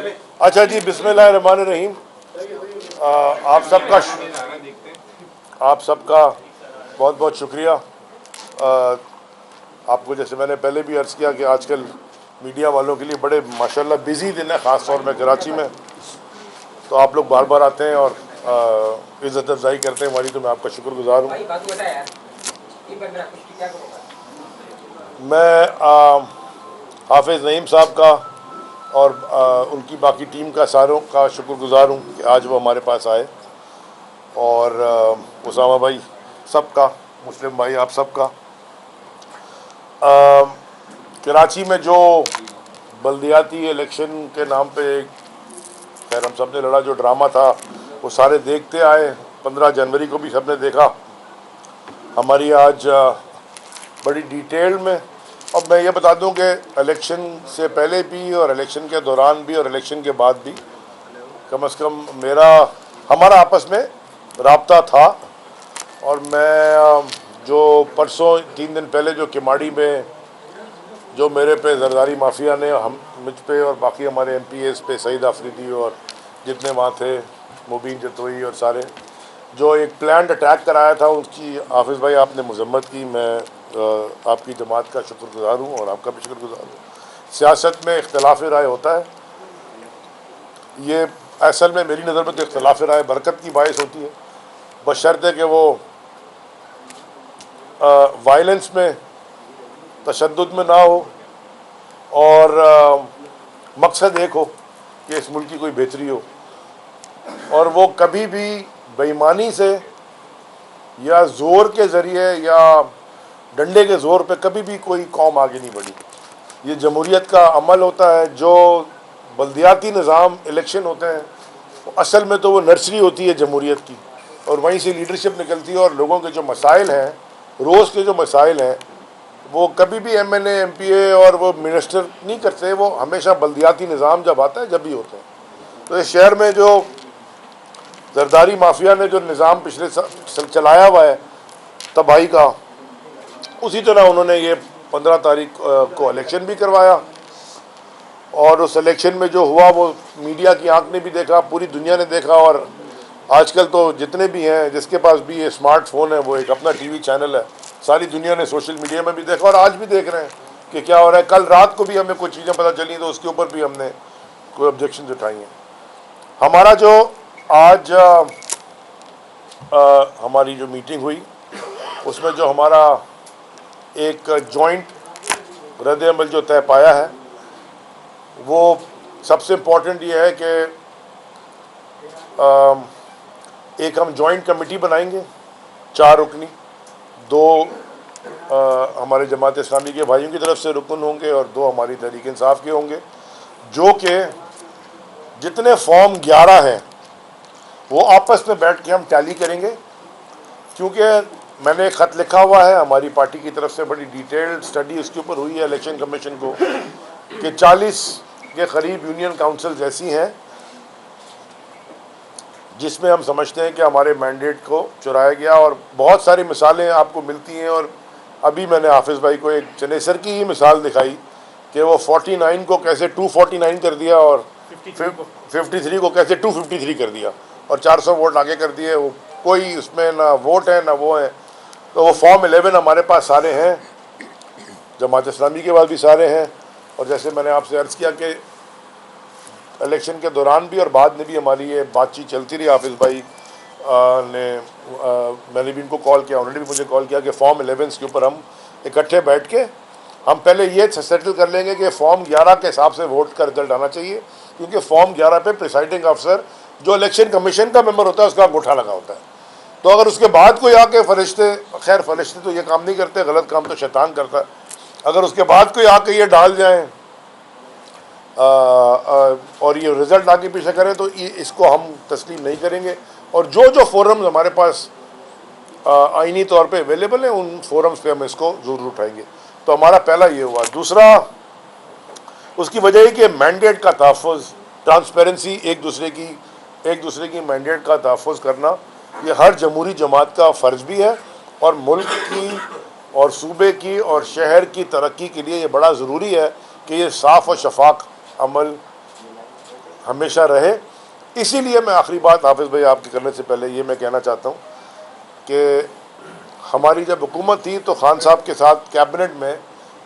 अच्छा जी, बिस्मिल्लाहिर्रहमानिर्रहीम। आप सबका बहुत बहुत शुक्रिया। आपको जैसे मैंने पहले भी अर्ज़ किया कि आजकल मीडिया वालों के लिए बड़े माशाल्लाह बिज़ी दिन है, ख़ास तौर में कराची में। तो आप लोग बार बार आते हैं और इज़्ज़त अफ़ज़ाई करते हैं हमारी, तो मैं आपका शुक्रगुज़ार हूँ। मैं हाफिज़ नईम साहब का और उनकी बाकी टीम का सारों का शुक्रगुज़ार हूँ कि आज वो हमारे पास आए, और उसामा भाई सबका, मुस्लिम भाई आप सबका। कराची में जो बल्दियाती इलेक्शन के नाम पे खैर हम सब ने लड़ा, जो ड्रामा था वो सारे देखते आए। 15 जनवरी को भी सबने देखा। हमारी आज बड़ी डिटेल में, अब मैं ये बता दूं कि इलेक्शन से पहले भी और इलेक्शन के दौरान भी और इलेक्शन के बाद भी कम से कम हमारा आपस में राब्ता था। और मैं जो परसों 3 दिन पहले जो किमाड़ी में जो मेरे पे जरदारी माफिया ने मुझ पे और बाकी हमारे MPs पे, सईद आफरीदी और जितने वहाँ थे, मुबीन जतोई और सारे, जो एक प्लान्ड अटैक कराया था, उसकी हाफिज़ भाई आपने मजम्मत की। मैं आपकी जमात का शुक्रगुज़ार हूँ और आपका भी शुक्रगुज़ार हूँ। सियासत में इख्तलाफ राय होता है, ये असल में मेरी नज़र में तो इख्तलाफ राय बरकत की बायस होती है, बशर्ते कि वो वायलेंस में, तशद्दुद में ना हो, और मकसद एक हो कि इस मुल्क की कोई बेहतरी हो, और वो कभी भी बेईमानी से या ज़ोर के ज़रिए या डंडे के ज़ोर पे कभी भी कोई कौम आगे नहीं बढ़ी। ये जमहूरियत का अमल होता है। जो बल्दियाती निज़ाम इलेक्शन होते हैं, असल में तो वो नर्सरी होती है जमहूरियत की, और वहीं से लीडरशिप निकलती है। और लोगों के जो मसाइल हैं, रोज़ के जो मसाइल हैं, वो कभी भी MNA MPA और वो मिनिस्टर नहीं करते, वो हमेशा बल्दियाती निज़ाम जब आता है जब भी होते हैं। तो इस शहर में जो जरदारी माफिया ने जो निज़ाम पिछले साल चलाया हुआ है तबाही का, उसी तरह उन्होंने ये 15 तारीख को इलेक्शन भी करवाया। और उस इलेक्शन में जो हुआ वो मीडिया की आंख ने भी देखा, पूरी दुनिया ने देखा। और आजकल तो जितने भी हैं, जिसके पास भी ये स्मार्टफोन है, वो एक अपना TV चैनल है, सारी दुनिया ने सोशल मीडिया में भी देखा और आज भी देख रहे हैं कि क्या हो रहा है। कल रात को भी हमें कुछ चीज़ें पता चली, तो उसके ऊपर भी हमने कोई ऑब्जेक्शन उठाई हैं। हमारा जो आज हमारी जो मीटिंग हुई, उसमें जो हमारा एक जॉइंट रद्द-ए-अमल जो तय पाया है, वो सबसे इम्पोर्टेंट ये है कि एक हम जॉइंट कमेटी बनाएंगे, 4 रुकनी, 2 हमारे जमात इस्लामी के भाइयों की तरफ से रुकन होंगे और 2 हमारी तहरीक इंसाफ के होंगे, जो कि जितने फॉर्म 11 हैं वो आपस में बैठ के हम टैली करेंगे। क्योंकि मैंने एक ख़त लिखा हुआ है, हमारी पार्टी की तरफ से बड़ी डिटेल्ड स्टडी उसके ऊपर हुई है इलेक्शन कमीशन को, कि 40 के करीब यूनियन काउंसिल्स ऐसी हैं जिसमें हम समझते हैं कि हमारे मैंडेट को चुराया गया। और बहुत सारी मिसालें आपको मिलती हैं। और अभी मैंने हाफिज़ भाई को एक चनेसर की ही मिसाल दिखाई कि वो 49 को कैसे 249 कर दिया और 53 को कैसे 253 कर दिया और 400 वोट आगे कर दिए। वो कोई उसमें ना वोट है ना वो है। तो वो फॉर्म 11 हमारे पास सारे हैं, जमात इस्लामी के पास भी सारे हैं। और जैसे मैंने आपसे अर्ज़ किया कि इलेक्शन के दौरान भी और बाद में भी हमारी ये बातचीत चलती रही। हाफिज़ भाई मैंने भी इनको कॉल किया, उन्होंने भी मुझे कॉल किया कि फॉर्म 11 के ऊपर हम इकट्ठे बैठ के हम पहले ये सेटल कर लेंगे कि फॉर्म 11 के हिसाब से वोट का रिजल्ट आना चाहिए। क्योंकि फॉर्म 11 पे प्रिसाइडिंग अफसर जो इलेक्शन कमीशन का मेंबर होता है उसका अंगूठा लगा होता है। तो अगर उसके बाद कोई आके फरिश्ते, खैर फरिश्ते तो ये काम नहीं करते, गलत काम तो शैतान करता है, अगर उसके बाद कोई आके ये डाल जाए और ये रिज़ल्ट आगे पीछे करें, तो इसको हम तस्लीम नहीं करेंगे। और जो जो फोरम्स हमारे पास आईनी तौर पे अवेलेबल हैं, उन फोरम्स पे हम इसको ज़रूर उठाएंगे। तो हमारा पहला ये हुआ। दूसरा, उसकी वजह है कि मैंडेट का तहफ़्फ़ुज़, ट्रांसपेरेंसी, एक दूसरे की मैंडेट का तहफ़्फ़ुज़ करना, ये हर जमहूरी जमात का फ़र्ज़ भी है। और मुल्क की और सूबे की और शहर की तरक्की के लिए ये बड़ा ज़रूरी है कि ये साफ़ और शफाक अमल हमेशा रहे। इसीलिए मैं आखिरी बात हाफिज़ भाई आपके करने से पहले ये मैं कहना चाहता हूँ कि हमारी जब हुकूमत थी तो खान साहब के साथ कैबिनेट में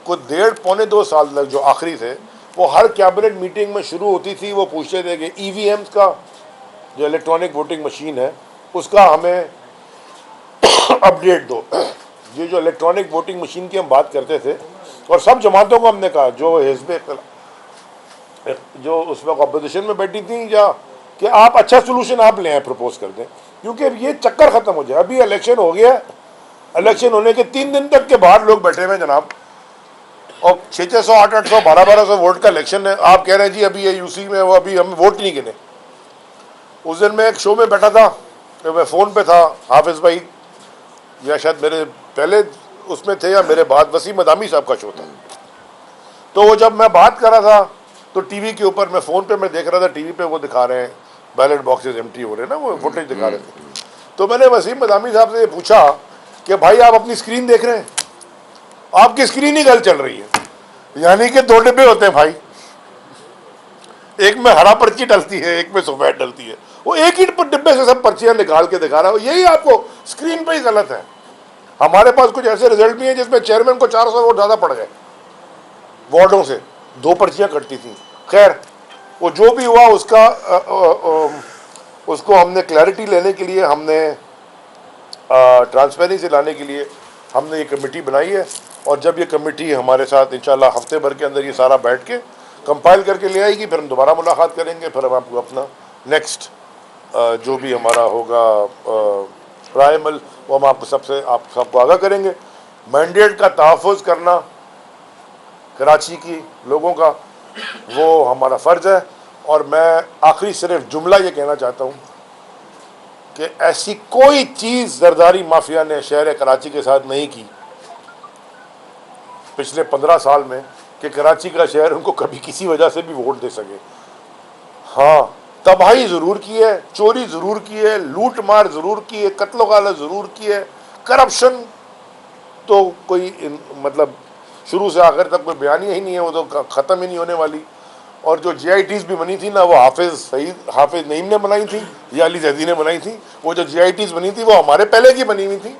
कुछ 1.5-2 साल तक जो आखिरी थे, वो हर कैबिनेट मीटिंग में शुरू होती थी, वो पूछते थे कि EVMs का जो इलेक्ट्रॉनिक वोटिंग मशीन है उसका हमें अपडेट दो। ये जो इलेक्ट्रॉनिक वोटिंग मशीन की हम बात करते थे, और सब जमातों को हमने कहा जो हिज़्ब जो उस वक्त अपोजिशन में बैठी थी, या कि आप अच्छा सोल्यूशन आप ले आए, प्रपोज कर दें, क्योंकि ये चक्कर ख़त्म हो जाए। अभी इलेक्शन हो गया, इलेक्शन होने के 3 दिन तक के बाद लोग बैठे हुए जनाब, और 600, 800, 1200 वोट का इलेक्शन है। आप कह रहे हैं जी अभी ये यूसी में, वो अभी हम वोट नहीं गिने। उस दिन मैं एक शो में बैठा था, तो मैं फ़ोन पे था, हाफिज़ भाई या शायद मेरे पहले उसमें थे या मेरे बाद, वसीम मदामी साहब का शो था। तो वो जब मैं बात कर रहा था तो टीवी के ऊपर, मैं फ़ोन पे मैं देख रहा था, टीवी पे वो दिखा रहे हैं बैलेट बॉक्सेस एम्प्टी हो रहे हैं ना, वो फुटेज दिखा रहे थे। तो मैंने वसीम मदामी साहब से ये पूछा कि भाई आप अपनी स्क्रीन देख रहे हैं? आपकी स्क्रीन ही गल चल रही है। यानी कि 2 डिब्बे होते हैं भाई, एक में हरा पर्ची डलती है, एक में सफ़ेद डलती है। वो एक ही डिब्बे से सब पर्चियां निकाल के दिखा रहा है। यही आपको स्क्रीन पे ही गलत है। हमारे पास कुछ ऐसे रिजल्ट भी हैं जिसमें चेयरमैन को 400 वोट ज़्यादा पड़ गए वार्डों से, 2 पर्चियां कटती थी। खैर, वो जो भी हुआ उसका उसको हमने क्लैरिटी लेने के लिए, हमने ट्रांसपेरेंसी लाने के लिए हमने ये कमेटी बनाई है। और जब ये कमेटी हमारे साथ इंशाल्लाह हफ्ते भर के अंदर ये सारा बैठ के कंपाइल करके ले आएगी, फिर हम दोबारा मुलाकात करेंगे, फिर हम आपको अपना नेक्स्ट जो भी हमारा होगा रायमल, वो हम आपको आप सबको आगाह करेंगे। मैंडेट का तहफ़्फ़ुज़ करना कराची की लोगों का, वो हमारा फ़र्ज़ है। और मैं आखिरी सिर्फ जुमला ये कहना चाहता हूँ कि ऐसी कोई चीज़ जरदारी माफिया ने शहर कराची के साथ नहीं की पिछले 15 साल में कि कराची का शहर उनको कभी किसी वजह से भी वोट दे सके। हाँ, तबाही ज़रूर की है, चोरी ज़रूर की है, लूट मार ज़रूर की है, कत्लो गालत ज़रूर की है, करप्शन तो कोई मतलब शुरू से आखिर तक कोई बयान ही नहीं है, वो तो ख़त्म ही नहीं होने वाली। और जो GITs भी बनी थी ना, वो हाफिज़ नईम ने बनाई थी या अली जैदी ने बनाई थी। वो जो GITs बनी थी वो हमारे पहले की बनी हुई थी,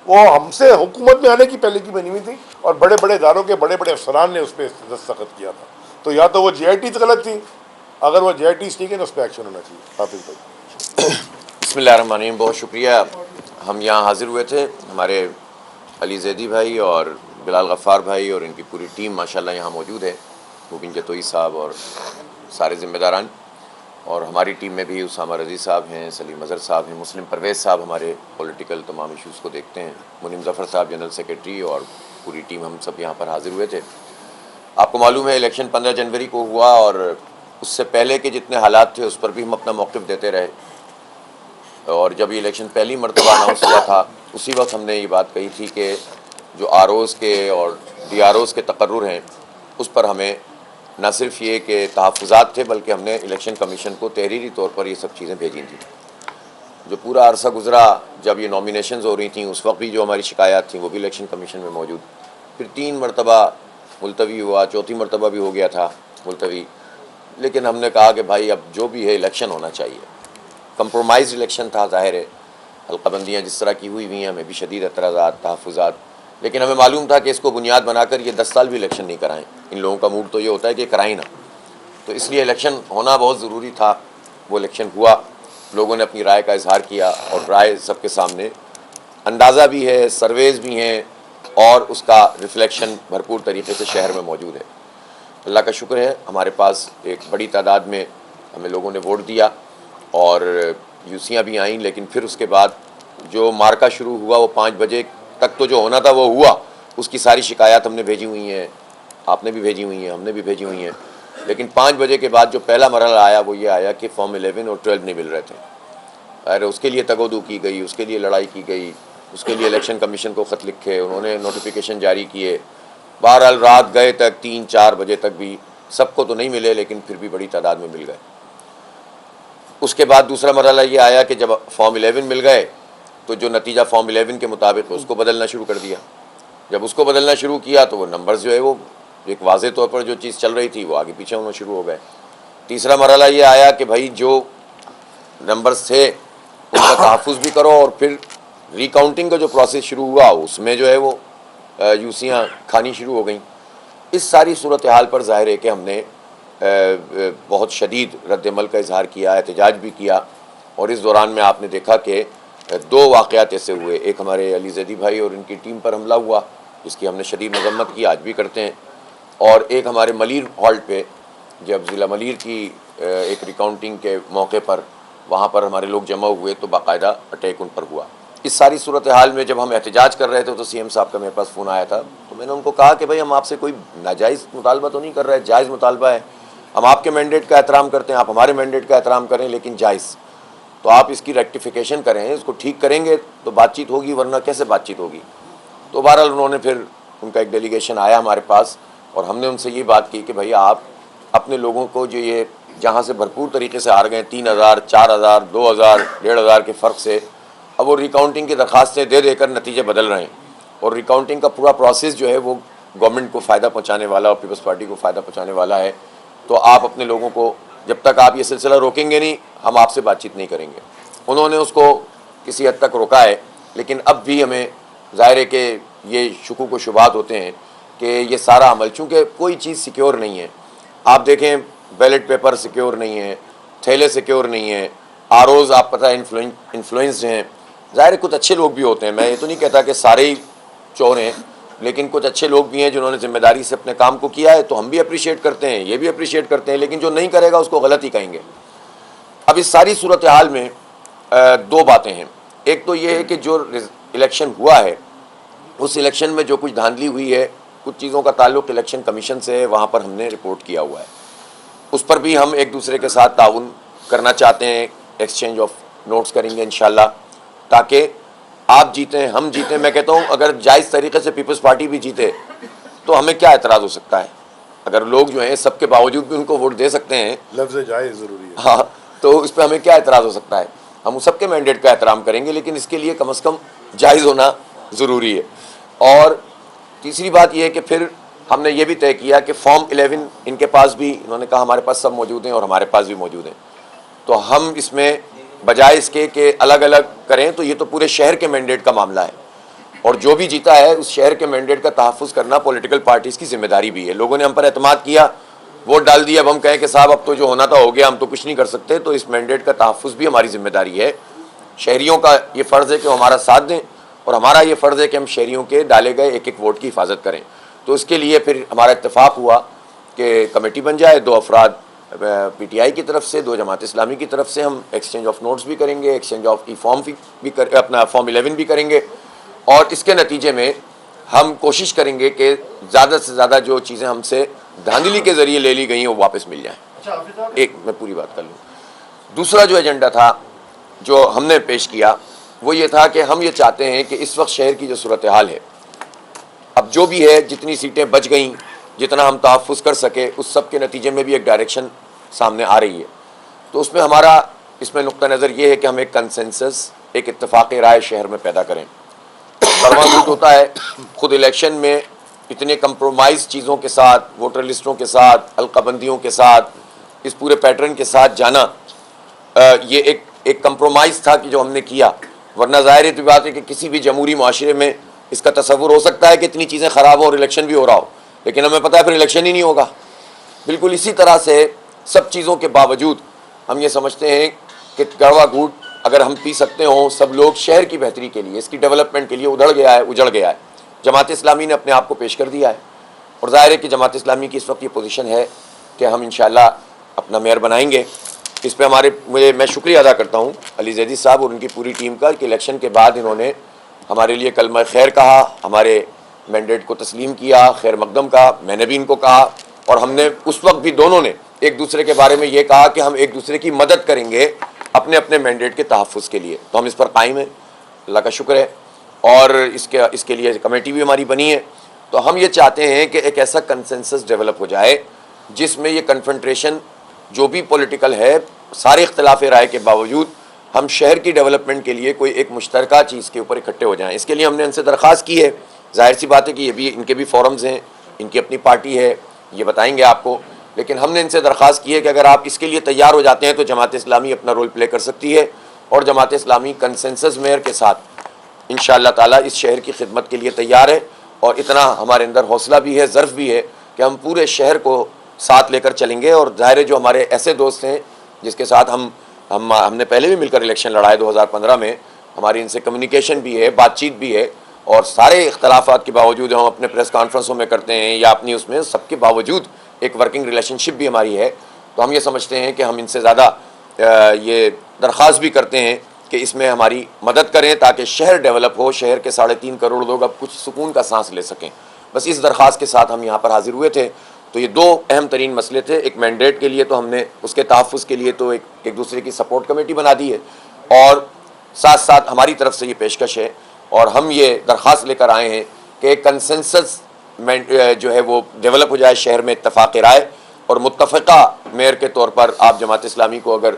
वो हमसे हुकूमत में आने की पहले की बनी हुई थी, और बड़े बड़े इदारों के बड़े बड़े अफसरान ने उस पर दस्तखत किया था। तो या तो वो GITs गलत थी, अगर वो GITs ठीक है तो उस पर एक्शन होना चाहिए। हाफिज़ भाई बिस्मिल्लाहिर्रहमानिर्रहीम, बहुत शुक्रिया। हम यहाँ हाज़िर हुए थे, हमारे अली जैदी भाई और बिलाल गफ़ार भाई और इनकी पूरी टीम माशाल्लाह यहाँ मौजूद है, मुबिन जतोई साहब और सारे ज़िम्मेदारान, और हमारी टीम में भी उसामा रज़ी साहब हैं, सलीम अज़हर साहब हैं, मुस्लिम परवेज़ साहब हमारे पॉलिटिकल तमाम इशूज़ को देखते हैं, मुनीम ज़फ़र साहब जनरल सेक्रेटरी, और पूरी टीम हम सब यहाँ पर हाज़िर हुए थे। आपको मालूम है इलेक्शन 15 जनवरी को हुआ, और उससे पहले के जितने हालात थे उस पर भी हम अपना मौक़िफ़ देते रहे। और जब ये इलेक्शन पहली मरतबा अनाउंस हुआ था, उसी वक्त हमने ये बात कही थी कि जो ROs के और DROs के तकर्रुर हैं, उस पर हमें न सिर्फ ये कि तहफ़्फ़ुज़ात थे, बल्कि हमने इलेक्शन कमीशन को तहरीरी तौर पर ये सब चीज़ें भेजी थी। जो पूरा अरसा गुज़रा, जब ये नॉमिनेशंस हो रही थी, उस वक्त भी जो हमारी शिकायत थी वो भी इलेक्शन कमीशन में मौजूद। फिर 3 मरतबा मुलतवी हुआ, चौथी मरतबा भी हो गया था मुलतवी, लेकिन हमने कहा कि भाई अब जो भी है इलेक्शन होना चाहिए। कंप्रोमाइज़ इलेक्शन था, ज़ाहिर है हल्काबंदियाँ जिस तरह की हुई हैं, हमें भी शदीद एतराज़ात, तहफ़्फ़ुज़ात, लेकिन हमें मालूम था कि इसको बुनियाद बनाकर ये 10 साल भी इलेक्शन नहीं कराएं। इन लोगों का मूड तो ये होता है कि कराएं ना, तो इसलिए इलेक्शन होना बहुत ज़रूरी था। वो इलेक्शन हुआ, लोगों ने अपनी राय का इजहार किया, और राय सबके सामने, अंदाज़ा भी है, सर्वेज़ भी हैं, और उसका रिफ्लेक्शन भरपूर तरीके से शहर में मौजूद है। अल्लाह का शुक्र है, हमारे पास एक बड़ी तादाद में हमें लोगों ने वोट दिया और यूसियाँ भी आईं। लेकिन फिर उसके बाद जो मार्का शुरू हुआ, वो 5 बजे तक तो जो होना था वो हुआ। उसकी सारी शिकायत हमने भेजी हुई हैं, आपने भी भेजी हुई हैं, हमने भी भेजी हुई हैं। लेकिन 5 बजे के बाद जो पहला मरहला आया वो ये आया कि फॉर्म 11 और 12 नहीं मिल रहे थे। अरे उसके लिए तगोदू की गई, उसके लिए लड़ाई की गई, उसके लिए इलेक्शन कमीशन को ख़त लिखे, उन्होंने नोटिफिकेशन जारी किए। बहरहाल रात गए तक 3-4 बजे तक भी सबको तो नहीं मिले, लेकिन फिर भी बड़ी तादाद में मिल गए। उसके बाद दूसरा मरहला ये आया कि जब फॉर्म 11 मिल गए तो जो नतीजा फॉर्म 11 के मुताबिक उसको बदलना शुरू कर दिया। जब उसको बदलना शुरू किया तो वो नंबर्स जो है वो एक वाज़े तौर पर जो चीज़ चल रही थी वो आगे पीछे होना शुरू हो गए। तीसरा मरहला ये आया कि भाई जो नंबर्स थे उनका तहफ़्फ़ुज़ भी करो, और फिर रिकाउंटिंग का जो प्रोसेस शुरू हुआ उसमें जो है वो यूसियाँ खानी शुरू हो गई। इस सारी सूरत हाल पर ज़ाहिर है कि हमने बहुत शदीद रद्दमल का इजहार किया, एहतजाज भी किया, और इस दौरान में आपने देखा कि दो वाक़यात ऐसे हुए। एक हमारे अली ज़ैदी भाई और इनकी टीम पर हमला हुआ, जिसकी हमने शदीद मज़म्मत की, आज भी करते हैं, और एक हमारे मलीर हॉल्ट पे जब ज़िला मलीर की एक रिकाउंटिंग के मौके पर वहाँ पर हमारे लोग जमा हुए तो बाकायदा अटैक उन पर हुआ। इस सारी सूरत हाल में जब हम एहतजाज कर रहे थे तो सीएम साहब का मेरे पास फ़ोन आया था, तो मैंने उनको कहा कि भाई हम आपसे कोई नाजायज़ मुतालबा तो नहीं कर रहे, जायज़ मुतालबा है, हम आपके मैंडेट का एहतराम करते हैं, आप हमारे मैंडेट का एहतराम करें, लेकिन जायज़, तो आप इसकी रेक्टिफिकेशन करें, इसको ठीक करेंगे तो बातचीत होगी, वरना कैसे बातचीत होगी। तो बहरहाल उन्होंने फिर उनका एक डेलीगेशन आया हमारे पास, और हमने उनसे ये बात की कि भाई आप अपने लोगों को जो ये जहाँ से भरपूर तरीके से हार गए 3000, 4000, 2000, 1500 के फ़र्क से, अब वो रिकाउंटिंग की दरख्वास्तें दे देकर नतीजे बदल रहे हैं, और रिकाउंटिंग का पूरा प्रोसेस जो है वो गवर्नमेंट को फ़ायदा पहुँचाने वाला और पीपल्स पार्टी को फ़ायदा पहुँचाने वाला है। तो आप अपने लोगों को, जब तक आप ये सिलसिला रोकेंगे नहीं, हम आपसे बातचीत नहीं करेंगे। उन्होंने उसको किसी हद तक रोका है, लेकिन अब भी हमें ज़ाहिर है कि ये शुकूक व शुबात होते हैं कि ये सारा अमल, चूँकि कोई चीज़ सिक्योर नहीं है, आप देखें बैलेट पेपर सिक्योर नहीं है, थैले सिक्योर नहीं है, आरओज़ आप पता है इन्फ्लुएंस्ड हैं। ज़ाहिर है कुछ अच्छे लोग भी होते हैं, मैं ये तो नहीं कहता कि सारे ही चोर हैं, लेकिन कुछ अच्छे लोग भी हैं जिन्होंने ज़िम्मेदारी से अपने काम को किया है, तो हम भी अप्रिशिएट करते हैं, ये भी अप्रिशिएट करते हैं, लेकिन जो नहीं करेगा उसको गलत ही कहेंगे। अब इस सारी सूरत हाल में दो बातें हैं। एक तो ये है कि जो इलेक्शन हुआ है उस इलेक्शन में जो कुछ धांधली हुई है, कुछ चीज़ों का ताल्लुक़ इलेक्शन कमीशन से है, वहाँ पर हमने रिपोर्ट किया हुआ है। उस पर भी हम एक दूसरे के साथ ताउन करना चाहते हैं, एक्सचेंज ऑफ नोट्स करेंगे इंशाल्लाह, ताकि आप जीतें, हम जीतें। मैं कहता हूँ अगर जायज़ तरीके से पीपल्स पार्टी भी जीते तो हमें क्या एतराज़ हो सकता है। अगर लोग जो हैं सबके बावजूद भी उनको वोट दे सकते हैं, लफ्ज़ जायज़ ज़रूरी है, हाँ, तो इस पर हमें क्या एतराज़ हो सकता है। हम सबके मैंडेट का एहतराम करेंगे, लेकिन इसके लिए कम से कम जायज़ होना ज़रूरी है। और तीसरी बात यह है कि फिर हमने ये भी तय किया कि फॉर्म 11 इनके पास भी, इन्होंने कहा हमारे पास सब मौजूद हैं और हमारे पास भी मौजूद हैं, तो हम इसमें बजाय इसके कि अलग अलग करें, तो ये तो पूरे शहर के मैंडेट का मामला है, और जो भी जीता है उस शहर के मैंडेट का तहफ़्फ़ुज़ करना पॉलिटिकल पार्टीज़ की जिम्मेदारी भी है। लोगों ने हम पर एतमाद किया, वोट डाल दिया, अब हम कहें कि साहब अब तो जो होना था हो गया, हम तो कुछ नहीं कर सकते, तो इस मैंडेट का तहफ़्फ़ुज़ भी हमारी जिम्मेदारी है। शहरियों का ये फ़र्ज़ है कि वो हमारा साथ दें, और हमारा ये फ़र्ज़ है कि हम शहरियों के डाले गए एक एक वोट की हिफाजत करें। तो इसके लिए फिर हमारा इत्तेफाक हुआ कि कमेटी बन जाए, 2 अफराद पीटीआई की तरफ से, 2 जमात इस्लामी की तरफ से, हम एक्सचेंज ऑफ नोट्स भी करेंगे, एक्सचेंज ऑफ फॉर्म भी अपना फॉर्म 11 भी करेंगे, और इसके नतीजे में हम कोशिश करेंगे कि ज़्यादा से ज़्यादा जो चीज़ें हमसे धांधली के ज़रिए ले ली गई हैं वो वापस मिल जाएँ। एक मैं पूरी बात कर लूँ। दूसरा जो एजेंडा था जो हमने पेश किया वो ये था कि हम ये चाहते हैं कि इस वक्त शहर की जो सूरत हाल है, अब जो भी है, जितनी सीटें बच गई, जितना हम तहफ़्फ़ुज़ कर सके, उस सब के नतीजे में भी एक डायरेक्शन सामने आ रही है। तो उसमें हमारा इसमें नुक्ता नज़र ये है कि हम एक कंसेंसस, एक इत्तेफाक़ राय शहर में पैदा करें। परमानेंट होता है खुद इलेक्शन में इतने कंप्रोमाइज़ चीज़ों के साथ, वोटर लिस्टों के साथ, हल्काबंदियों के साथ, इस पूरे पैटर्न के साथ जाना, ये एक कंप्रोमाइज़ था कि जो हमने किया, वरना ज़ाहिर बात है कि किसी भी जमहूरी माशरे में इसका तसव्वुर हो सकता है कि इतनी चीज़ें ख़राब हो और इलेक्शन भी हो रहा हो, लेकिन हमें पता है फिर इलेक्शन ही नहीं होगा। बिल्कुल इसी तरह से सब चीज़ों के बावजूद हम ये समझते हैं कि कड़वा घूंट अगर हम पी सकते हों, सब लोग शहर की बेहतरी के लिए, इसकी डेवलपमेंट के लिए उजड़ गया है। जमात इस्लामी ने अपने आप को पेश कर दिया है, और ज़ाहिर है कि जमात इस्लामी की इस वक्त ये पोजीशन है कि हम इंशाअल्लाह अपना मेयर बनाएंगे। इस पे मैं शुक्रिया अदा करता हूँ अली ज़ैदी साहब और उनकी पूरी टीम का कि इलेक्शन के बाद इन्होंने हमारे लिए कलमा खैर कहा, हमारे मैंडेट को तस्लीम किया, खैर मकदम का मैंने भी इनको कहा, और हमने उस वक्त भी दोनों ने एक दूसरे के बारे में ये कहा कि हम एक दूसरे की मदद करेंगे अपने अपने मैंडेट के तहफ़्फ़ुज़ के लिए। तो हम इस पर कायम हैं, अल्लाह का शुक्र है, और इसके लिए कमेटी भी हमारी बनी है। तो हम ये चाहते हैं कि एक ऐसा कंसेंसस डेवलप हो जाए जिसमें ये कन्फ्रंट्रेशन जो भी पॉलिटिकल है, सारे इख्तिलाफ राय के बावजूद हम शहर की डेवलपमेंट के लिए कोई एक मुश्तरका चीज़ के ऊपर इकट्ठे हो जाएं। इसके लिए हमने इनसे दरख्वास्त की है। जाहिर सी बात है कि ये भी इनके भी फोरम्स हैं, इनकी अपनी पार्टी है, ये बताएंगे आपको, लेकिन हमने इनसे दरख्वास्त की है कि अगर आप इसके लिए तैयार हो जाते हैं तो जमात इस्लामी अपना रोल प्ले कर सकती है और जमात इस्लामी कंसेंसस मेयर के साथ इंशाअल्लाह ताला इस शहर की खिदमत के लिए तैयार है। और इतना हमारे अंदर हौसला भी है, ज़र्फ़ भी है कि हम पूरे शहर को साथ लेकर चलेंगे। और ज़ाहिर है जो हमारे ऐसे दोस्त हैं जिसके साथ हमने पहले भी मिलकर इलेक्शन लड़ा है 2015 में, हमारी इनसे कम्युनिकेशन भी है, बातचीत भी है, और सारे इख्तलाफात के बावजूद हम अपने प्रेस कॉन्फ्रेंसों में करते हैं या अपनी उसमें, सबके बावजूद एक वर्किंग रिलेशनशिप भी हमारी है। तो हम ये समझते हैं कि हम इनसे ज़्यादा ये दरख्वास्त भी करते हैं कि इसमें हमारी मदद करें ताकि शहर डेवलप हो, शहर के 3.5 करोड़ लोग अब कुछ सुकून का सांस ले सकें। बस इस दरख्वास्त के साथ हम यहाँ पर हाजिर हुए थे। तो ये 2 अहम तरीन मसले थे। एक मैंडेट के लिए तो हमने उसके तहफ़्फ़ुज़ के लिए तो एक दूसरे की सपोर्ट कमेटी बना दी है, और साथ साथ हमारी तरफ से ये पेशकश है और हम ये दरख्वास्त लेकर आए हैं कि कंसेंसस जो है वो डेवलप हो जाए शहर में, इत्तफ़ाक़ राय, और मुत्तफ़िक़ा मेयर के तौर पर आप जमात इस्लामी को अगर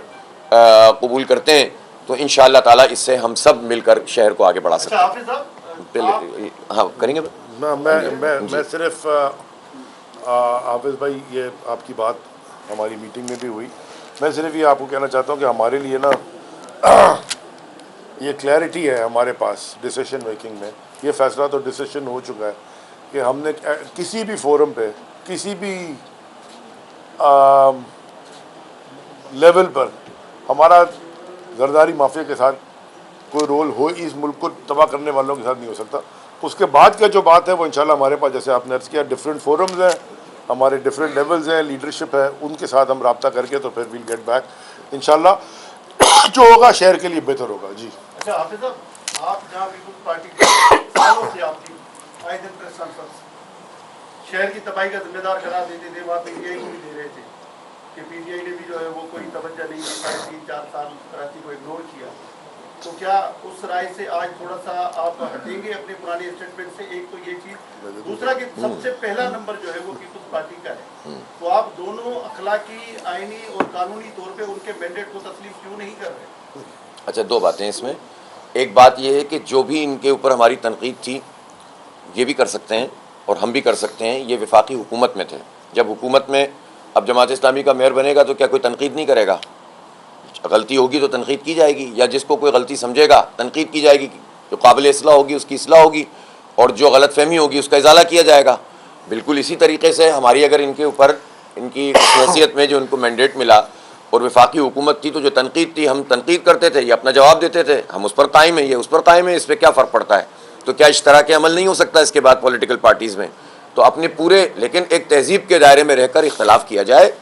कबूल करते हैं तो इंशाअल्लाह ताला इससे हम सब मिलकर शहर को आगे बढ़ा सकते हैं। हाँ, करेंगे। मैं सिर्फ हाफिज़ भाई, ये आपकी बात हमारी मीटिंग में भी हुई, मैं सिर्फ ये आपको कहना चाहता हूँ कि हमारे लिए ना ये क्लैरिटी है हमारे पास डिसीजन मेकिंग में। ये फ़ैसला तो डिसीजन हो चुका है कि हमने किसी भी फोरम पे, किसी भी लेवल पर हमारा जरदारी माफिया के साथ कोई रोल हो, इस मुल्क को तबाह करने वालों के साथ नहीं हो सकता। उसके बाद का जो बात है वो इंशाल्लाह हमारे पास, जैसे आपने अर्ज़ किया, डिफरेंट फोरम्स हैं, हमारे डिफरेंट लेवल्स हैं, लीडरशिप है, उनके साथ हम रब्ता करके तो फिर विल गेट बैक इंशाल्लाह। जो होगा शहर के लिए बेहतर होगा। जी। अच्छा हाफिज़ साहब, आप जहाँ पीपल्स पार्टी के सालों से आपकी आए दिन प्रेस कॉन्फ्रेंस शहर की तबाही का जिम्मेदार करार देते थे, वहाँ पीटीआई को भी दे रहे थे कि पीटीआई ने भी जो है वो कोई तवज्जो नहीं दी, 3.5-4 साल कराची को इग्नोर किया। तो क्या उस राय से आज थोड़ा सा आप हटेंगे अपने पुराने स्टेटमेंट से? एक तो ये चीज़, दूसरा कि सबसे पहला नंबर जो है वो पीपल्स पार्टी का है, तो आप दोनों अखलाकी, आईनी और कानूनी तौर पे उनके मैंडेट को तस्लीम क्यों नहीं कर रहे? अच्छा, 2 बातें इसमें। एक बात यह है कि जो भी इनके ऊपर हमारी तनकीद थी ये भी कर सकते हैं और हम भी कर सकते हैं। ये वफाकी हुकूमत में थे, जब हुकूमत में अब जमात इस्लामी का मेयर बनेगा तो क्या कोई तनकीद नहीं करेगा? गलती होगी तो तनकीद की जाएगी, या जिसको कोई गलती समझेगा तनकीद की जाएगी, जो काबिल इस्लाह होगी उसकी इस्लाह होगी, और जो गलत फहमी होगी उसका इजाला किया जाएगा। बिल्कुल इसी तरीके से हमारी अगर इनके ऊपर, इनकी हैसियत में जो इनको मैंडेट मिला और वफाकी हुकूमत थी, तो जो तनकीद थी हम तनकीद करते थे, ये अपना जवाब देते थे, हम उस पर कायम है, ये उस पर कायम है, इस पर क्या फ़र्क पड़ता है? तो क्या इस तरह के अमल नहीं हो सकता इसके बाद पॉलिटिकल पार्टीज़ में? तो अपने पूरे, लेकिन एक तहजीब के दायरे में रहकर इख्तलाफ किया जाए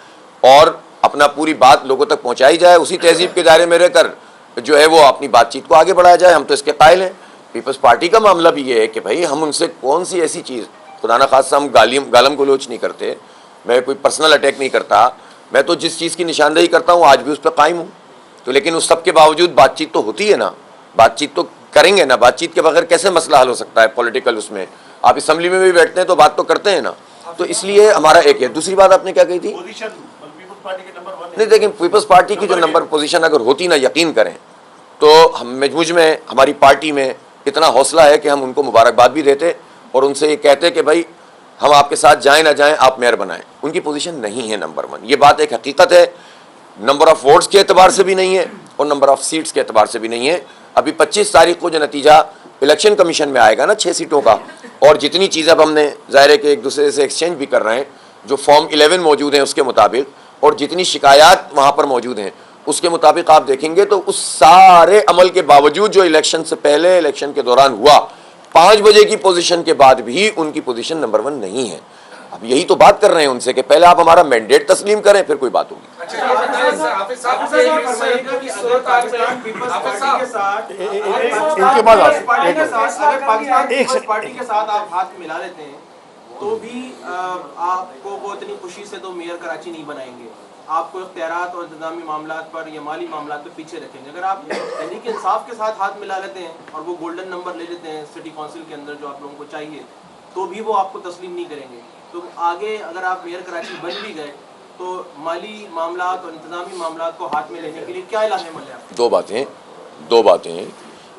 और अपना पूरी बात लोगों तक पहुँचाई जाए, उसी तहजीब के दायरे में रहकर जो है वो अपनी बातचीत को आगे बढ़ाया जाए। हम तो इसके कायल हैं। पीपल्स पार्टी का मामला भी ये है कि भाई हम उनसे कौन सी ऐसी चीज़, खुदा न खासा हम गालम गलोच नहीं करते, मैं कोई पर्सनल अटैक नहीं करता, मैं तो जिस चीज़ की निशानदेही करता हूँ आज भी उस पर कायम हूँ। तो लेकिन उस सब के बावजूद बातचीत तो होती है ना, बातचीत तो करेंगे ना, बातचीत के बगैर कैसे मसला हल हो सकता है पॉलिटिकल? उसमें आप असम्बली में भी बैठते हैं तो बात तो करते हैं ना। तो इसलिए हमारा एक है। दूसरी बात आपने क्या कही थी? नहीं, लेकिन पीपल्स पार्टी की जो नंबर पोजीशन अगर होती ना, यकीन करें तो मुझ में, हमारी पार्टी में इतना हौसला है कि हम उनको मुबारकबाद भी देते और उनसे ये कहते कि भाई हम आपके साथ जाएं ना जाएं, आप मेयर बनाएं। उनकी पोजीशन नहीं है नंबर 1, ये बात एक हकीकत है। नंबर ऑफ वोट्स के एतबार से भी नहीं है और नंबर ऑफ सीट्स के एतबार से भी नहीं है। अभी 25 तारीख को जो नतीजा इलेक्शन कमीशन में आएगा ना 6 सीटों का, और जितनी चीज़ें अब हमने ज़ाहिर है कि एक दूसरे से एक्सचेंज भी कर रहे हैं, जो फॉर्म 11 मौजूद हैं उसके मुताबिक, और जितनी शिकायत वहाँ पर मौजूद हैं उसके मुताबिक आप देखेंगे तो उस सारे अमल के बावजूद जो इलेक्शन से पहले, इलेक्शन के दौरान हुआ, 5 बजे की पोजीशन के बाद भी उनकी पोजीशन नंबर 1 नहीं है। अब यही तो बात कर रहे हैं उनसे कि पहले आप हमारा मैंडेट तस्लीम करें, फिर कोई बात होगी। इनके बाद पार्टी के साथ आप हाथ मिला लेते हैं तो भी आपको वो इतनी खुशी से तो मेयर कराची नहीं बनाएंगे, आपको इख्तियारात और इंतजामी मामलात पर या माली मामलात पर पीछे रखेंगे। अगर आप तहरीक इंसाफ के साथ हाथ मिला लेते हैं और वो गोल्डन नंबर ले लेते हैं सिटी काउंसिल के अंदर जो आप लोगों को चाहिए, तो भी वो आपको तस्लीम नहीं करेंगे। तो आगे अगर आप मेयर कराची बन भी गए तो माली मामलात और इंतजामी मामलात को हाथ में लेने के लिए क्या इलाके में लें? दो बातें।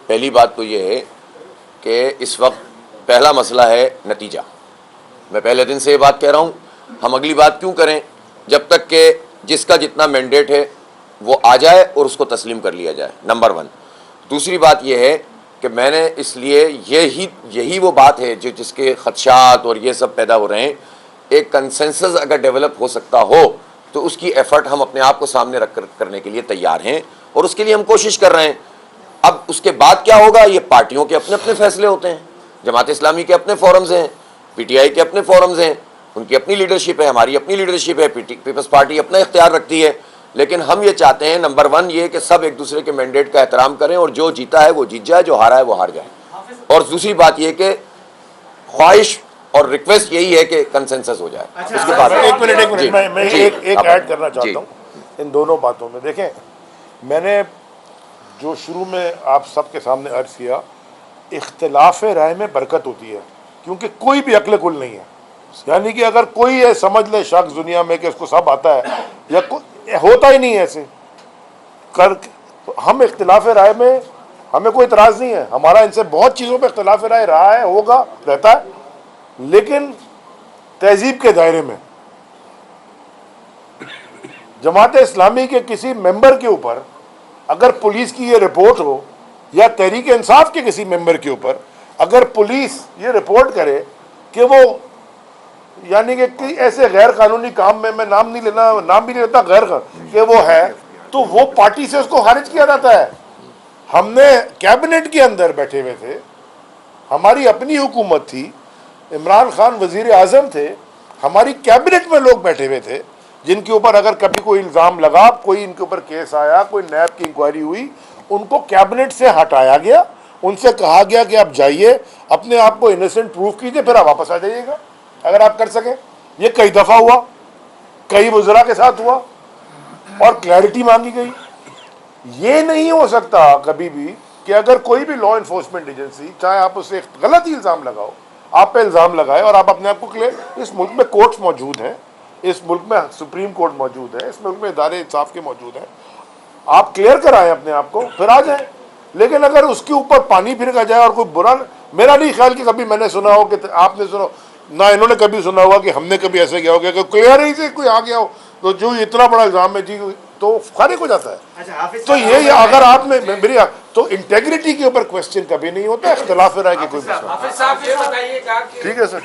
पहली बात तो ये है कि इस वक्त पहला मसला है नतीजा। मैं पहले दिन से ये बात कह रहा हूँ, हम अगली बात क्यों करें जब तक कि जिसका जितना मैंडेट है वो आ जाए और उसको तस्लीम कर लिया जाए, नंबर 1। दूसरी बात यह है कि मैंने इसलिए यही वो बात है जो जिसके खदशात और ये सब पैदा हो रहे हैं। एक कंसेंसस अगर डेवलप हो सकता हो तो उसकी एफर्ट हम अपने आप को सामने रख करने के लिए तैयार हैं और उसके लिए हम कोशिश कर रहे हैं। अब उसके बाद क्या होगा, ये पार्टियों के अपने अपने फैसले होते हैं। जमात इस्लामी के अपने फोरम्स हैं, पीटीआई के अपने फोरम्स हैं, उनकी अपनी लीडरशिप है, हमारी अपनी लीडरशिप है, पीपल्स पार्टी अपना इख्तियार रखती है। लेकिन हम ये चाहते हैं नंबर 1 ये कि सब एक दूसरे के मैंडेट का एहतराम करें और जो जीता है वो जीत जाए, जो हारा है वो हार जाए। और दूसरी बात ये कि ख्वाहिश और रिक्वेस्ट यही है कि कंसेंसस हो जाए। उसके बाद एक मिनट जी, मैं जी, एक आप- ऐड करना जी। चाहता हूँ इन दोनों बातों में। देखें, मैंने जो शुरू में आप सबके सामने अर्ज किया, इख्तिलाफ राय में बरकत होती है, क्योंकि कोई भी अक्ल कुल नहीं है। यानी कि अगर कोई ये समझ ले शख्स दुनिया में कि उसको सब आता है, या होता ही नहीं है ऐसे कर, तो हम इख्तिलाफ राय में हमें कोई इतराज़ नहीं है। हमारा इनसे बहुत चीज़ों पे इख्तिलाफ राय रहा है, होगा, रहता है, लेकिन तहजीब के दायरे में। जमात इस्लामी के किसी मेंबर के ऊपर अगर पुलिस की ये रिपोर्ट हो, या तहरीक इंसाफ के किसी मेंबर के ऊपर अगर पुलिस ये रिपोर्ट करे कि वो यानी कि ऐसे गैर कानूनी काम में, मैं नाम भी नहीं लेता, कि वो है, तो वो पार्टी से उसको खारिज किया जाता है। हमने कैबिनेट के अंदर बैठे हुए थे, हमारी अपनी हुकूमत थी, इमरान खान वजीर आज़म थे, हमारी कैबिनेट में लोग बैठे हुए थे जिनके ऊपर अगर कभी कोई इल्ज़ाम लगा, कोई इनके ऊपर केस आया, कोई नैब की इंक्वायरी हुई, उनको कैबिनेट से हटाया गया, उनसे कहा गया कि आप जाइए, अपने आप को इनोसेंट प्रूव कीजिए, फिर आप वापस आ जाइएगा अगर आप कर सकें। ये कई दफ़ा हुआ, कई वज़रा के साथ हुआ और क्लैरिटी मांगी गई। ये नहीं हो सकता कभी भी कि अगर कोई भी लॉ इन्फोर्समेंट एजेंसी, चाहे आप उससे गलत ही इल्ज़ाम लगाओ, आप पे इल्ज़ाम लगाए और आप अपने आप को क्लियर, इस मुल्क में कोर्ट्स मौजूद हैं, इस मुल्क में सुप्रीम कोर्ट मौजूद है, इस मुल्क में इदारे इंसाफ के मौजूद हैं, आप क्लियर कराएं अपने आप को, फिर आ जाएं। लेकिन अगर उसके ऊपर पानी फिर जाए और कोई बुरा, मेरा नहीं ख्याल कि कभी मैंने सुना हो कि आपने सुना ना, इन्होंने कभी सुना होगा कि हमने कभी ऐसे किया होगा कि क्लियर ही से कोई आ गया हो तो जो इतना बड़ा इल्ज़ाम है जी, तो खारिज हो जाता है। तो ये अगर आपने मेरी तो इंटेग्रिटी के ऊपर क्वेश्चन कभी नहीं होता, इख्तिलाफ राय की कोई मसला। हाफिज साहब ये बताइएगा कि ठीक है सर।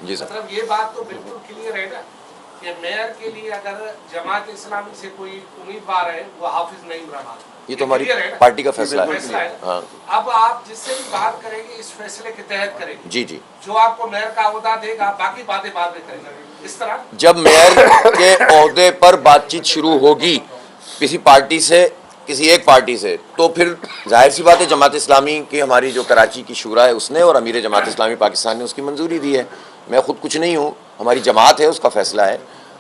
जी सर। मतलब ये बात तो बिल्कुल क्लियर है ना कि मेयर के लिए अगर जमात इस्लामी से कोई उम्मीदवार है वो हाफिज नईम रहमान, ये तो हमारी clear है ना? पार्टी का फैसला है। फैसला है। हाँ अब आप जिससे भी बात करेंगे इस फैसले के तहत करेंगे, जी जी। जो आपको मेयर का ओहदा देगा, बाकी बातें बाद में करेंगे, इस तरह। जब मेयर के ओहदे पर बातचीत शुरू होगी किसी पार्टी से, किसी एक पार्टी से, तो फिर जाहिर सी बात है जमात इस्लामी की, हमारी जो कराची की शूरा है उसने और अमीर जमात इस्लामी पाकिस्तान ने उसकी मंजूरी दी है। मैं खुद कुछ नहीं हूँ, हमारी जमात है, उसका फैसला है।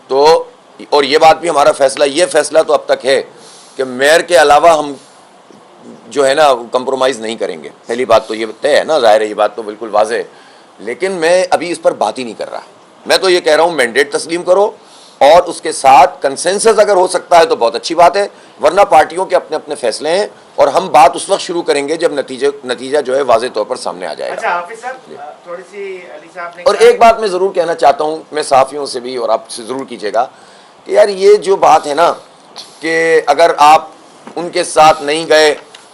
तो और ये बात भी हमारा फैसला, ये फैसला तो अब तक है कि मेयर के अलावा हम जो है ना कंप्रोमाइज़ नहीं करेंगे। पहली बात तो ये तय है ना, जाहिर है, ये बात तो बिल्कुल वाज़ेह है। लेकिन मैं अभी इस पर बात ही नहीं कर रहा, मैं तो ये कह रहा हूँ मैंडेट तस्लीम करो और उसके साथ कंसेंसस अगर हो सकता है तो बहुत अच्छी बात है, वरना पार्टियों के अपने अपने फैसले हैं और हम बात उस वक्त शुरू करेंगे जब नतीजा जो है वाज़ेह तौर पर सामने आ जाएगा। अच्छा हाफिज साहब, थोड़ी सी अली साहब ने और एक बात मैं ज़रूर कहना चाहता हूँ, मैं सहाफ़ियों से भी और आपसे ज़रूर कीजिएगा कि यार ये जो बात है ना कि अगर आप उनके साथ नहीं गए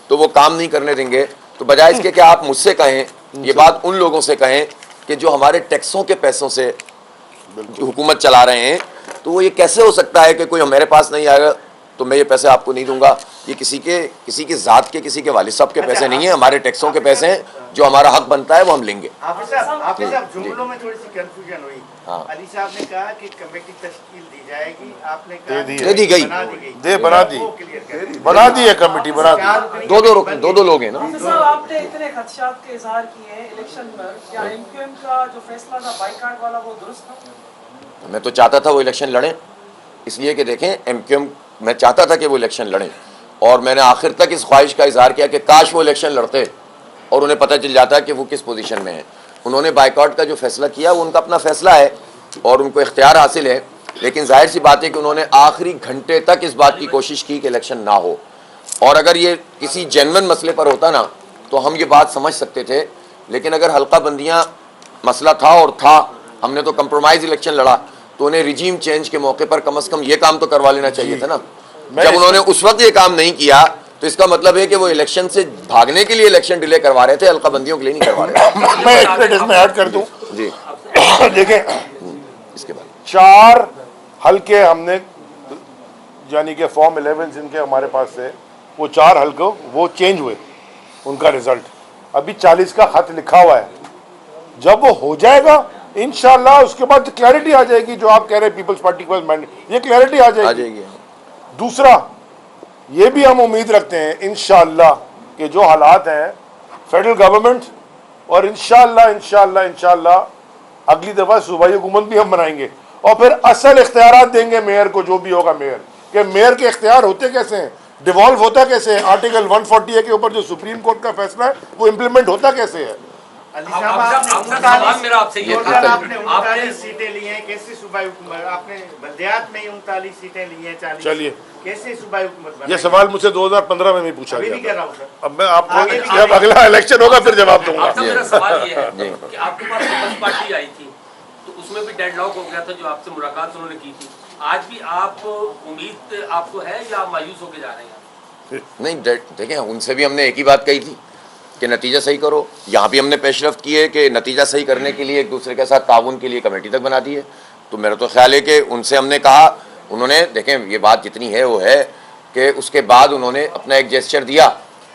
तो वो काम नहीं करने देंगे, तो बजाय इसके कि आप मुझसे कहें, ये बात उन लोगों से कहें कि जो हमारे टैक्सों के पैसों से हुकूमत चला रहे हैं, तो वो ये कैसे हो सकता है कि कोई हमारे पास नहीं आएगा तो मैं ये पैसे आपको नहीं दूंगा। ये किसी के ज़ात के, किसी के वालिद साहब के पैसे नहीं है, हमारे टैक्सों के पैसे हैं, जो हमारा हक बनता है वो हम लेंगे। हाफिज साहब जुमलों में थोड़ी सी कंफ्यूजन हुई। हाँ। अली साहब ने कहा कि कमेटी तश्कील दी जाएगी, आपने कहा दे दी गई। बना दी है कमेटी, बना दी। दो लोग हैं ना। हाफिज साहब, आपने इतने खदशात के इजहार किए हैं इलेक्शन पर, क्या एमक्यूएम का जो फैसला था बाइकाट वाला वो दुरुस्त था? मैं तो चाहता था वो इलेक्शन लड़ें, इसलिए कि देखें एमक्यूएम, मैं चाहता था कि वो इलेक्शन लड़ें और मैंने आखिर तक इस ख्वाहिश का इजहार किया कि काश वो इलेक्शन लड़ते और उन्हें पता चल जाता कि वो किस पोजीशन में है। उन्होंने बाइकआउट का जो फैसला किया वो उनका अपना फैसला है और उनको इख्तियार हासिल है, लेकिन जाहिर सी बात है कि उन्होंने आखिरी घंटे तक इस बात की कोशिश की कि इलेक्शन ना हो। और अगर ये किसी जेन्युइन मसले पर होता ना तो हम ये बात समझ सकते थे, लेकिन अगर हल्का बंदियाँ मसला था और था, हमने तो कंप्रोमाइज़ इलेक्शन लड़ा, तो उन्हें रिजीम चेंज के मौके पर कम से कम ये काम तो करवा लेना चाहिए था ना। मैं जब इस- उन्होंने उस वक्त ये काम नहीं किया तो इसका मतलब है कि वो इलेक्शन से भागने के लिए इलेक्शन डिले करवा रहे थे, हल्काबंदियों के लिए नहीं करवा रहे थे। मैं एक मिनट इसमें ऐड कर दूं। जी, देखें, इसके बाद 4 हल्के हमने, यानी कि फॉर्म 11 जिनके हमारे पास थे, वो 4 हल्के वो चेंज हुए, उनका रिजल्ट अभी 40 का खत लिखा हुआ है। जब वो हो जाएगा इंशाल्लाह उसके बाद क्लैरिटी आ जाएगी। जो आप कह रहे हैं पीपल्स पार्टी के पास मैंडेट, ये क्लैरिटी आ आ जाएगी। जाएगी। दूसरा, ये भी हम उम्मीद रखते हैं इंशाल्लाह कि जो हालात हैं फेडरल गवर्नमेंट, और इंशाल्लाह अगली दफा सूबाई हुकूमत भी हम बनाएंगे और फिर असल इख्तियारात देंगे मेयर को, जो भी होगा मेयर के। मेयर के इख्तियार होते कैसे हैं, डिवॉल्व होता कैसे है, आर्टिकल 140 के ऊपर जो सुप्रीम कोर्ट का फैसला है वो इम्प्लीमेंट होता कैसे है। अली अब साहब, आपका आपने सवाल मेरा आपसे ये टोटल था, आपने आपने 39 सीटें ली हैं, कैसे सूबाई हुकूमत, आपने बल्दियात में ही 39 सीटें ली हैं, 40 चलिए। कैसे सूबाई हुकूमत ये बनाई? सवाल मुझसे 2015 में भी पूछा अभी भी गया कर था। रहा हूँ सर। अब मैं आगे भी- आपको जब अगला इलेक्शन होगा फिर जवाब दूंगा। आपका मेरा सवाल ये है जी। कि आपके पास पीपल्स पार्टी आई थी तो उसमें भी डेडलॉक हो गया था, जो आपसे मुलाकात उन्होंने की थी। आज भी आप उम्मीद आपको है या आप मायूस होकर जा रहे हैं? नहीं, देखें, उनसे भी हमने एक ही बात कही थी कि नतीजा सही करो। यहाँ भी हमने पेशरफ्त की है कि नतीजा सही करने के लिए एक दूसरे के साथ ताउन के लिए कमेटी तक बना दी है। तो मेरा तो ख्याल है कि उनसे हमने कहा, उन्होंने, देखें ये बात जितनी है वो है कि उसके बाद उन्होंने अपना एक जेस्चर दिया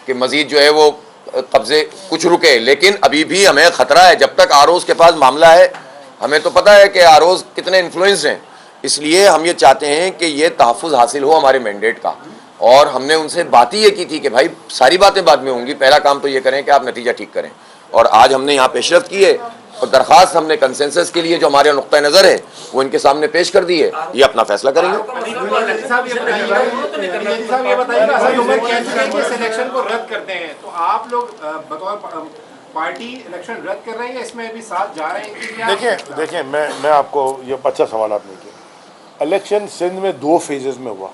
कि मजीद जो है वो कब्जे कुछ रुके, लेकिन अभी भी हमें ख़तरा है। जब तक आरोज़ के पास मामला है, हमें तो पता है कि आरोज़ कितने इन्फ्लुएंस हैं, इसलिए हम ये चाहते हैं कि ये तहफ़्फ़ुज़ हासिल हो हमारे मैंडेट का। और हमने उनसे बात ही ये की थी कि भाई सारी बातें बाद में होंगी, पहला काम तो ये करें कि आप नतीजा ठीक करें। और आज हमने यहाँ पेशरफ्त की है और दरख्वास्त हमने कंसेंसस के लिए जो हमारे नुक्ता नज़र है वो इनके सामने पेश कर दी है, ये अपना फैसला करेंगे। साहब ये बताइएगा, असद उमर कह चुके हैं कि इस इलेक्शन को रद्द करते हैं, तो आप लोग बतौर पार्टी इलेक्शन रद्द कर रहे हैं या इसमें अभी साथ जा रहे हैं कि क्या? देखें मैं आपको ये अच्छा सवाल आपने किया। इलेक्शन सिंध में 2 फेजेस में हुआ।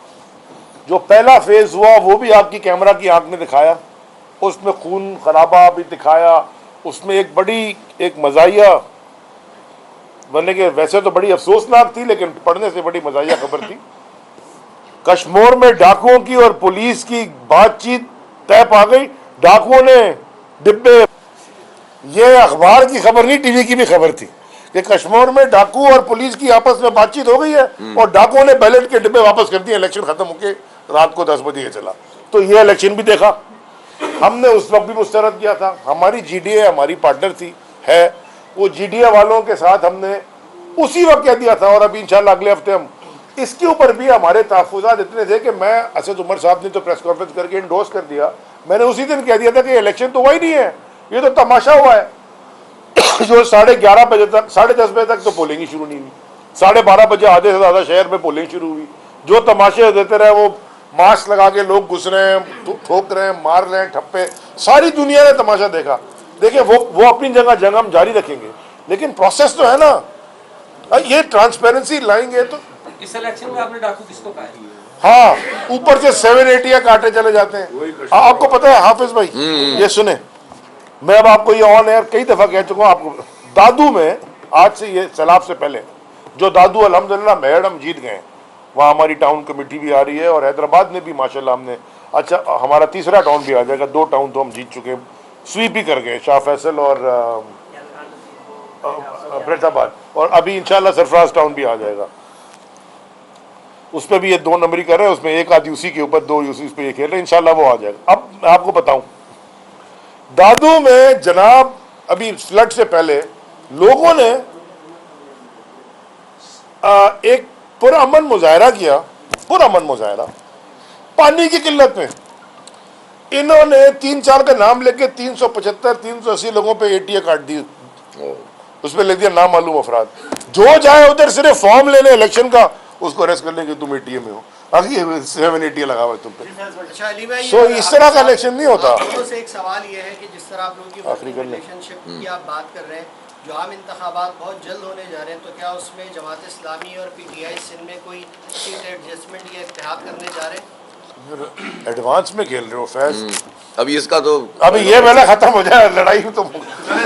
जो पहला फेज हुआ वो भी आपकी कैमरा की आंख ने दिखाया, उसमें खून खराबा भी दिखाया, उसमें एक बड़ी एक मज़ाहिया बनने के, वैसे तो बड़ी अफसोसनाक थी लेकिन पढ़ने से बड़ी मज़ाहिया खबर थी। कश्मीर में डाकुओं की और पुलिस की बातचीत तय पा गई। डाकुओं ने डिब्बे, ये अखबार की खबर नहीं टीवी की भी खबर थी कि कश्मीर में डाकू और पुलिस की आपस में बातचीत हो गई है और डाकुओं ने बैलेट के डिब्बे वापस कर दिए। इलेक्शन खत्म होके रात को 10 बजे चला। तो ये इलेक्शन भी देखा हमने, उस वक्त भी मुस्तरद किया था। हमारी GDA हमारी पार्टनर थी, है, वो GDA वालों के साथ हमने उसी वक्त कह दिया था। और अभी इंशाल्लाह अगले हफ्ते हम इसके ऊपर भी, हमारे तहफ़्फ़ुज़ात इतने थे कि मैं, असद उमर साहब ने तो प्रेस कॉन्फ्रेंस करके इंडोर्स कर दिया, मैंने उसी दिन कह दिया था कि इलेक्शन तो हुआ ही नहीं है, ये तो तमाशा हुआ है। जो 11:30 बजे तक, 10:30 बजे तक तो पोलिंग ही शुरू नहीं हुई, 12:30 बजे आधे से ज़्यादा शहर में पोलिंग शुरू हुई। जो तमाशे देते रहे, वो मास्क लगा के लोग घुस रहे हैं, ठोक रहे हैं, मार रहे हैं ठप्पे, सारी दुनिया ने तमाशा देखा। देखिए वो अपनी जगह हम जारी रखेंगे, लेकिन प्रोसेस तो है ना, ये ट्रांसपेरेंसी लाएंगे तो। इस इलेक्शन में आपने डाकू किसको कहा है? हाँ, ऊपर से 780 काटे चले जाते हैं। आपको पता है हाफिज भाई, ये सुने, मैं अब आपको ये ऑन एयर कई दफा कह चुका हूँ आपको। दादू में आज से, ये सैलाब से पहले, जो दादू अल्हम्दुलिल्लाह मेहर हम जीत गए, वहाँ हमारी टाउन कमेटी भी आ रही है और हैदराबाद में भी माशाल्लाह हमने, अच्छा हमारा तीसरा टाउन भी आ जाएगा। 2 टाउन तो हम जीत चुके हैं, स्वीप ही कर गए, शाह फैसल और फरीदाबाद, और अभी इंशाल्लाह सरफराज टाउन भी आ जाएगा। उस पर भी ये 2 नंबरी कर रहे हैं, उसमें एक आदि उसी के ऊपर 2 उसी पे ये खेल रहे हैं, इंशाल्लाह वो आ जाएगा। अब मैं आपको बताऊं, दादू में जनाब अभी फ्लड से पहले लोगों ने एक पुरअमन मुजाहरा किया, पुरअमन मुजाहरा, पानी की किल्लत में। इन्होंने 3-4 का नाम लेके 375-380 लोगों पे ATA काट दी, उसमें लिख दिया नाम मालूम अफराद। जो जाए उधर सिर्फ फॉर्म लेने इलेक्शन का, उसको अरेस्ट कर लेंगे, तुम ATA में हो, आगे 780 लगा हुआ है तुम पे। अच्छा अली भाई, सो इस तरह का इलेक्शन नहीं होता। आप दोनों से एक सवाल ये है कि जिस तरह आप लोगों की आखिरी कर लें। रिलेशनशिप की आप बात कर रहे हैं, जो आम इंतखाबात बहुत जल्द होने जा रहे हैं, तो क्या उसमें जमात इस्लामी और PTI सिंध में कोई सीट एडजस्टमेंट या इत्तेहाद करने जा रहे हैं? एडवांस में खेल रहे हो फैज। अभी इसका तो अभी ये पहले खत्म हो जाए लड़ाई तो।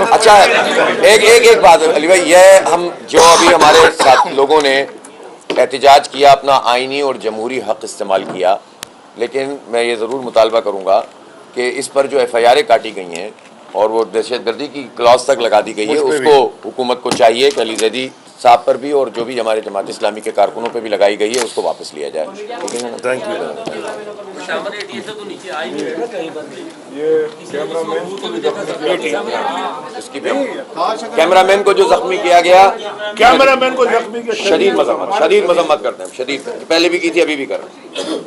अच्छा एक बात अली भाई, ये हम जो अभी हमारे साथ लोगों ने एहतजाज किया, अपना आइनी और जमहूरी हक इस्तेमाल किया, लेकिन मैं ये ज़रूर मुतालबा करूँगा कि इस पर जो FIR काटी गई हैं और वो दहशतगर्दी की क्लॉज तक लगा दी गई है, उसको हुकूमत को चाहिए कि अली जैदी साहब पर भी और जो भी हमारे जमात इस्लामी के कारकुनों पर भी लगाई गई है उसको वापस लिया जाए। ठीक है ना? Thank you. शामिल एटीए से तो नीचे आ ही नहीं रहा कहीं पर भी। इसकी भी कैमरामैन को जो जख्मी किया गया, कैमरामैन को जख्मी के शदीद मजम्मत करते हैं, शदीद, पहले भी की थी, अभी भी कर रहे हैं।